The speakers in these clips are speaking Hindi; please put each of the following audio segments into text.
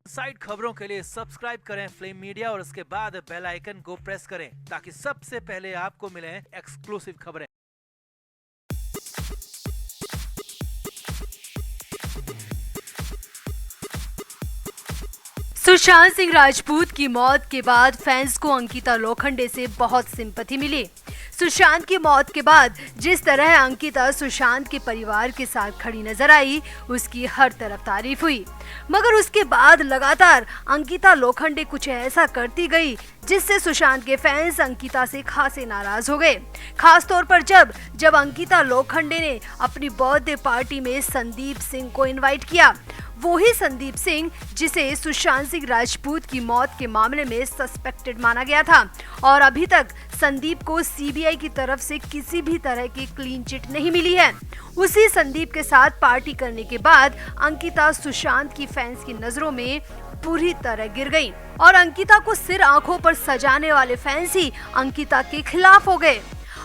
साइड खबरों के लिए सब्सक्राइब करें फ्लेम मीडिया और उसके बाद बेल आइकन को प्रेस करें ताकि सबसे पहले आपको मिले एक्सक्लूसिव खबरें। सुशांत सिंह राजपूत की मौत के बाद फैंस को अंकिता लोखंडे से बहुत सिंपैथी मिली। सुशांत की मौत के बाद जिस तरह अंकिता सुशांत के परिवार के साथ खड़ी नजर आई, उसकी हर तरफ तारीफ हुई। मगर उसके बाद लगातार अंकिता लोखंडे कुछ ऐसा करती गई जिससे सुशांत के फैंस अंकिता से खासे नाराज हो गए। खास तौर पर जब अंकिता लोखंडे ने अपनी बर्थडे पार्टी में संदीप सिंह को इनवाइट किया, वो ही संदीप सिंह जिसे सुशांत सिंह राजपूत की मौत के मामले में सस्पेक्टेड माना गया था और अभी तक संदीप को सीबीआई की तरफ से किसी भी तरह की क्लीन चिट नहीं मिली है। उसी संदीप के साथ पार्टी करने के बाद अंकिता सुशांत की फैंस की नजरों में पूरी तरह गिर गई और अंकिता को सिर आंखों पर सजाने वाले फैंस ही अंकिता के खिलाफ हो गए।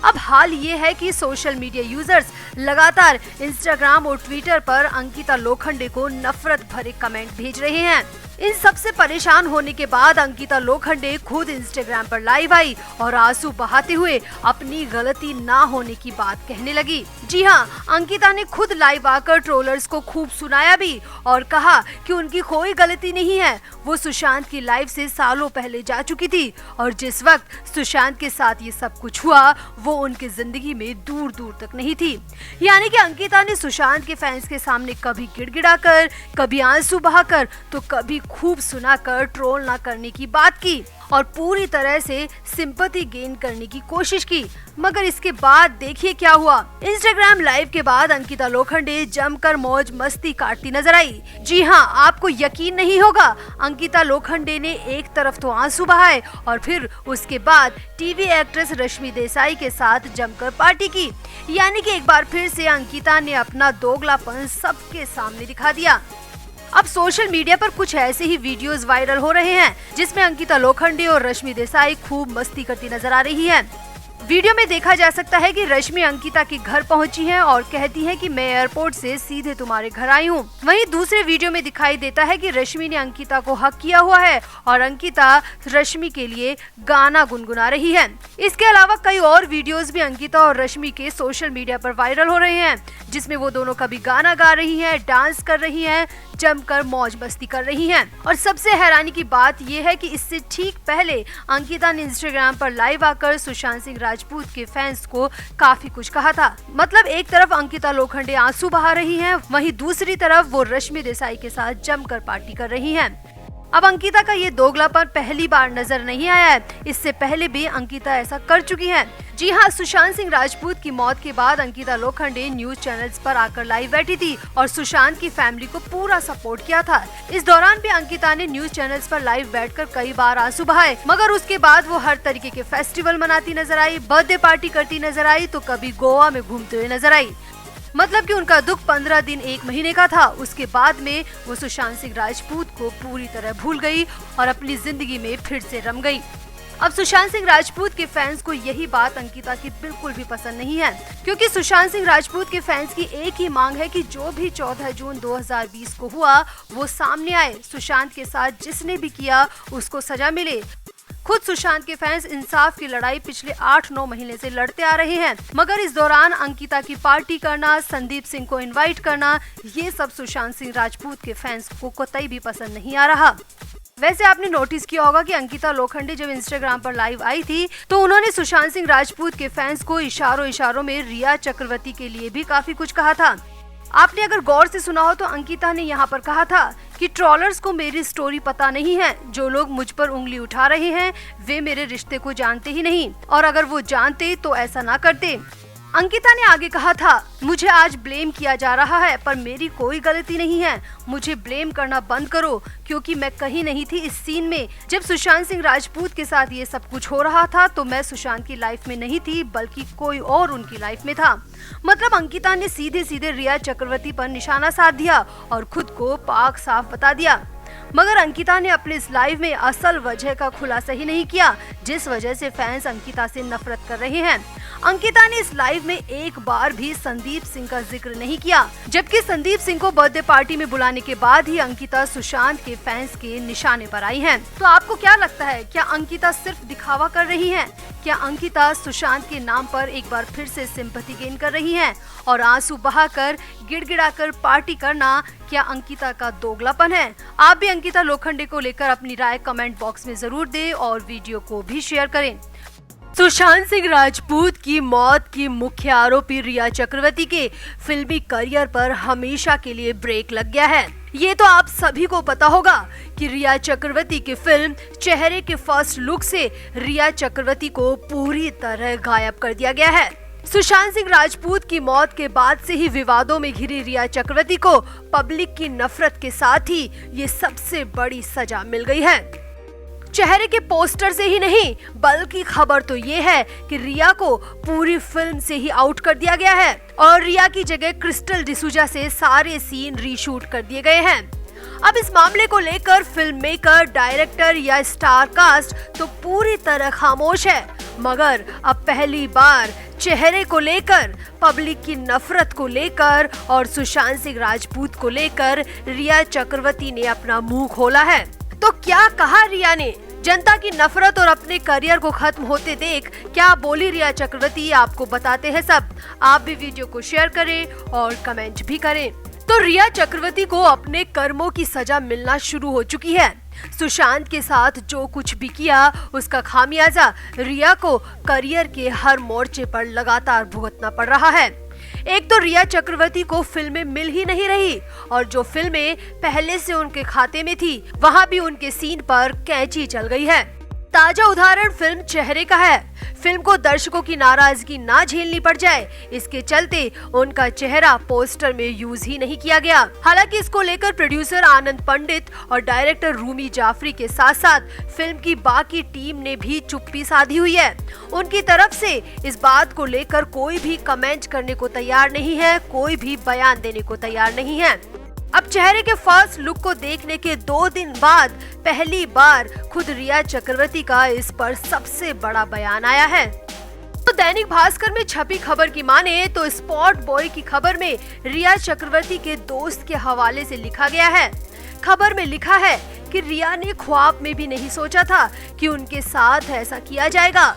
अब हाल ये है कि सोशल मीडिया यूजर्स लगातार इंस्टाग्राम और ट्विटर पर अंकिता लोखंडे को नफरत भरे कमेंट भेज रहे हैं। इन सबसे परेशान होने के बाद अंकिता लोखंडे खुद इंस्टाग्राम पर लाइव आई और आंसू बहाते हुए अपनी गलती ना होने की बात कहने लगी। जी हाँ, अंकिता ने खुद लाइव आकर ट्रोलर्स को खूब सुनाया भी और कहा कि उनकी कोई गलती नहीं है। वो सुशांत की लाइफ से सालों पहले जा चुकी थी और जिस वक्त सुशांत के साथ ये सब कुछ हुआ वो उनकी जिंदगी में दूर दूर तक नहीं थी। यानी कि अंकिता ने सुशांत के फैंस के सामने कभी गिड़गिड़ाकर, कभी आंसू बहाकर तो कभी खूब सुनाकर ट्रोल ना करने की बात की और पूरी तरह से सिंपैथी गेन करने की कोशिश की। मगर इसके बाद देखिए क्या हुआ। इंस्टाग्राम लाइव के बाद अंकिता लोखंडे जमकर मौज मस्ती काटती नजर आई। जी हाँ, आपको यकीन नहीं होगा, अंकिता लोखंडे ने एक तरफ तो आंसू बहाए और फिर उसके बाद टीवी एक्ट्रेस रश्मि देसाई के साथ जमकर पार्टी की। यानी कि एक बार फिर से अंकिता ने अपना दोगलापन सबके सामने दिखा दिया। अब सोशल मीडिया पर कुछ ऐसे ही वीडियोस वायरल हो रहे हैं जिसमें अंकिता लोखंडे और रश्मि देसाई खूब मस्ती करती नजर आ रही हैं। वीडियो में देखा जा सकता है कि रश्मि अंकिता के घर पहुंची है और कहती है कि मैं एयरपोर्ट से सीधे तुम्हारे घर आई हूं। वहीं दूसरे वीडियो में दिखाई देता है कि रश्मि ने अंकिता को हक किया हुआ है और अंकिता रश्मि के लिए गाना गुनगुना रही है। इसके अलावा कई और वीडियोस भी अंकिता और रश्मि के सोशल मीडिया पर वायरल हो रहे हैं जिसमें वो दोनों कभी गाना गा रही हैं, डांस कर रही हैं, जमकर मौज मस्ती कर रही हैं। और सबसे हैरानी की बात यह है कि इससे ठीक पहले अंकिता ने इंस्टाग्राम पर लाइव आकर सुशांत सिंह राजपूत के फैंस को काफी कुछ कहा था। मतलब एक तरफ अंकिता लोखंडे आंसू बहा रही हैं, वहीं दूसरी तरफ वो रश्मि देसाई के साथ जमकर पार्टी कर रही हैं। अब अंकिता का ये दोगलापन पहली बार नजर नहीं आया है, इससे पहले भी अंकिता ऐसा कर चुकी हैं। जी हाँ, सुशांत सिंह राजपूत की मौत के बाद अंकिता लोखंडे न्यूज चैनल्स पर आकर लाइव बैठी थी और सुशांत की फैमिली को पूरा सपोर्ट किया था। इस दौरान भी अंकिता ने न्यूज चैनल्स पर लाइव बैठकर कई बार आंसू बहाए, मगर उसके बाद वो हर तरीके के फेस्टिवल मनाती नजर आई, बर्थडे पार्टी करती नजर आई तो कभी गोवा में घूमते हुए नजर आई। मतलब कि उनका दुख 15 दिन 1 महीने का था। उसके बाद में वो सुशांत सिंह राजपूत को पूरी तरह भूल गई और अपनी जिंदगी में फिर से रम गई। अब सुशांत सिंह राजपूत के फैंस को यही बात अंकिता की बिल्कुल भी पसंद नहीं है, क्योंकि सुशांत सिंह राजपूत के फैंस की एक ही मांग है कि जो भी 14 जून 2020 को हुआ वो सामने आए। सुशांत के साथ जिसने भी किया उसको सजा मिले। खुद सुशांत के फैंस इंसाफ की लड़ाई पिछले 8-9 महीने से लड़ते आ रहे हैं, मगर इस दौरान अंकिता की पार्टी करना, संदीप सिंह को इनवाइट करना, ये सब सुशांत सिंह राजपूत के फैंस को कतई भी पसंद नहीं आ रहा। वैसे आपने नोटिस किया होगा कि अंकिता लोखंडे जब इंस्टाग्राम पर लाइव आई थी तो उन्होंने सुशांत सिंह राजपूत के फैंस को इशारों में रिया चक्रवर्ती के लिए भी काफी कुछ कहा था। आपने अगर गौर से सुना हो तो अंकिता ने यहाँ पर कहा था कि ट्रोलर्स को मेरी स्टोरी पता नहीं है, जो लोग मुझ पर उंगली उठा रहे हैं वे मेरे रिश्ते को जानते ही नहीं और अगर वो जानते तो ऐसा ना करते। अंकिता ने आगे कहा था, मुझे आज ब्लेम किया जा रहा है पर मेरी कोई गलती नहीं है, मुझे ब्लेम करना बंद करो क्योंकि मैं कहीं नहीं थी इस सीन में। जब सुशांत सिंह राजपूत के साथ ये सब कुछ हो रहा था तो मैं सुशांत की लाइफ में नहीं थी बल्कि कोई और उनकी लाइफ में था। मतलब अंकिता ने सीधे सीधे रिया चक्रवर्ती पर निशाना साध दिया और खुद को पाक साफ बता दिया। मगर अंकिता ने अपने इस लाइव में असल वजह का खुलासा ही नहीं किया, जिस वजह से फैंस अंकिता से नफरत कर रहे हैं। अंकिता ने इस लाइव में एक बार भी संदीप सिंह का जिक्र नहीं किया, जबकि संदीप सिंह को बर्थडे पार्टी में बुलाने के बाद ही अंकिता सुशांत के फैंस के निशाने पर आई हैं। तो आपको क्या लगता है, क्या अंकिता सिर्फ दिखावा कर रही हैं? क्या अंकिता सुशांत के नाम पर एक बार फिर से सिंपैथी गेन कर रही हैं? और आंसू बहाकर गिड़गिड़ाकर पार्टी करना क्या अंकिता का दोगलापन है? आप भी अंकिता लोखंडे को लेकर अपनी राय कमेंट बॉक्स में जरूर दें और वीडियो को भी शेयर करें। सुशांत सिंह राजपूत की मौत की मुख्य आरोपी रिया चक्रवर्ती के फिल्मी करियर पर हमेशा के लिए ब्रेक लग गया है। ये तो आप सभी को पता होगा कि रिया चक्रवर्ती की फिल्म चेहरे के फर्स्ट लुक से रिया चक्रवर्ती को पूरी तरह गायब कर दिया गया है। सुशांत सिंह राजपूत की मौत के बाद से ही विवादों में घिरी रिया चक्रवर्ती को पब्लिक की नफरत के साथ ही ये सबसे बड़ी सजा मिल गई है। चेहरे के पोस्टर से ही नहीं, बल्कि खबर तो ये है कि रिया को पूरी फिल्म से ही आउट कर दिया गया है और रिया की जगह क्रिस्टल डिसूजा से सारे सीन रीशूट कर दिए गए हैं। अब इस मामले को लेकर फिल्म मेकर, डायरेक्टर या स्टार कास्ट तो पूरी तरह खामोश है, मगर अब पहली बार चेहरे को लेकर, पब्लिक की नफरत को लेकर और सुशांत सिंह राजपूत को लेकर रिया चक्रवर्ती ने अपना मुंह खोला है। तो क्या कहा रिया ने? जनता की नफरत और अपने करियर को खत्म होते देख क्या बोली रिया चक्रवर्ती, आपको बताते हैं सब। आप भी वीडियो को शेयर करें और कमेंट भी करें। तो रिया चक्रवर्ती को अपने कर्मों की सजा मिलना शुरू हो चुकी है। सुशांत के साथ जो कुछ भी किया उसका खामियाजा रिया को करियर के हर मोर्चे पर लगातार भुगतना पड़ रहा है। एक तो रिया चक्रवर्ती को फिल्में मिल ही नहीं रही और जो फिल्में पहले से उनके खाते में थी वहां भी उनके सीन पर कैंची चल गई है। ताजा उदाहरण फिल्म चेहरे का है। फिल्म को दर्शकों की नाराजगी ना झेलनी पड़ जाए, इसके चलते उनका चेहरा पोस्टर में यूज ही नहीं किया गया। हालांकि इसको लेकर प्रोड्यूसर आनंद पंडित और डायरेक्टर रूमी जाफरी के साथ साथ फिल्म की बाकी टीम ने भी चुप्पी साधी हुई है। उनकी तरफ से इस बात को लेकर कोई भी कमेंट करने को तैयार नहीं है, कोई भी बयान देने को तैयार नहीं है। अब चेहरे के फर्स्ट लुक को देखने के 2 दिन बाद पहली बार खुद रिया चक्रवर्ती का इस पर सबसे बड़ा बयान आया है। तो दैनिक भास्कर में छपी खबर की माने तो स्पॉट बॉय की खबर में रिया चक्रवर्ती के दोस्त के हवाले से लिखा गया है। खबर में लिखा है कि रिया ने ख्वाब में भी नहीं सोचा था कि उनके साथ ऐसा किया जाएगा।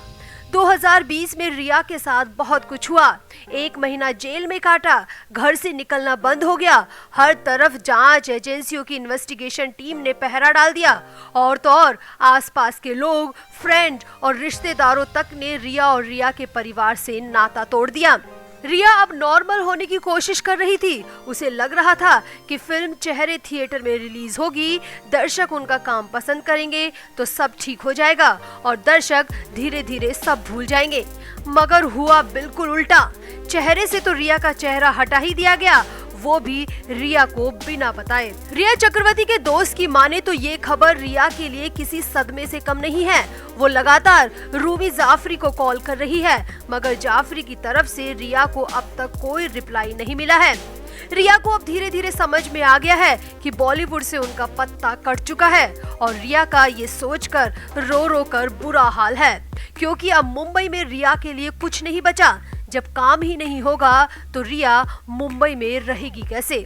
2020 में रिया के साथ बहुत कुछ हुआ। 1 महीना जेल में काटा, घर से निकलना बंद हो गया, हर तरफ जांच एजेंसियों की इन्वेस्टिगेशन टीम ने पहरा डाल दिया और तो और आसपास के लोग, फ्रेंड और रिश्तेदारों तक ने रिया और रिया के परिवार से नाता तोड़ दिया। रिया अब नॉर्मल होने की कोशिश कर रही थी। उसे लग रहा था कि फिल्म चेहरे थिएटर में रिलीज होगी, दर्शक उनका काम पसंद करेंगे तो सब ठीक हो जाएगा और दर्शक धीरे धीरे सब भूल जाएंगे। मगर हुआ बिल्कुल उल्टा। चेहरे से तो रिया का चेहरा हटा ही दिया गया, वो भी रिया को बिना बताए। रिया चक्रवर्ती के दोस्त की माने तो ये खबर रिया के लिए किसी सदमे से कम नहीं है। वो लगातार रूमी जाफरी को कॉल कर रही है, मगर जाफरी की तरफ से रिया को अब तक कोई रिप्लाई नहीं मिला है। रिया को अब धीरे धीरे समझ में आ गया है कि बॉलीवुड से उनका पत्ता कट चुका है और रिया का ये सोचकर रो रो कर बुरा हाल है, क्योंकि अब मुंबई में रिया के लिए कुछ नहीं बचा। जब काम ही नहीं होगा तो रिया मुंबई में रहेगी कैसे?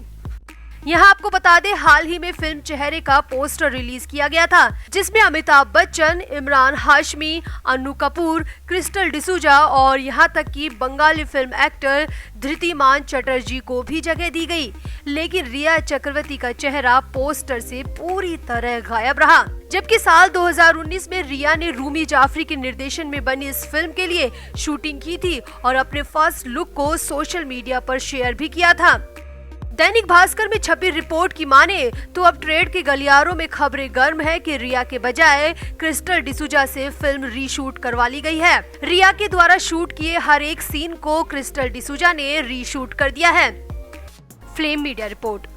यहाँ आपको बता दें, हाल ही में फिल्म चेहरे का पोस्टर रिलीज किया गया था, जिसमें अमिताभ बच्चन, इमरान हाशमी, अन्नू कपूर, क्रिस्टल डिसूजा और यहाँ तक कि बंगाली फिल्म एक्टर धृतिमान चटर्जी को भी जगह दी गई। लेकिन रिया चक्रवर्ती का चेहरा पोस्टर से पूरी तरह गायब रहा। जबकि साल 2019 में रिया ने रूमी जाफरी के निर्देशन में बनी इस फिल्म के लिए शूटिंग की थी और अपने फर्स्ट लुक को सोशल मीडिया पर शेयर भी किया था। दैनिक भास्कर में छपी रिपोर्ट की माने तो अब ट्रेड के गलियारों में खबरें गर्म है कि रिया के बजाय क्रिस्टल डिसूजा से फिल्म रीशूट करवा ली गई है। रिया के द्वारा शूट किए हर एक सीन को क्रिस्टल डिसूजा ने रीशूट कर दिया है। Flame media report.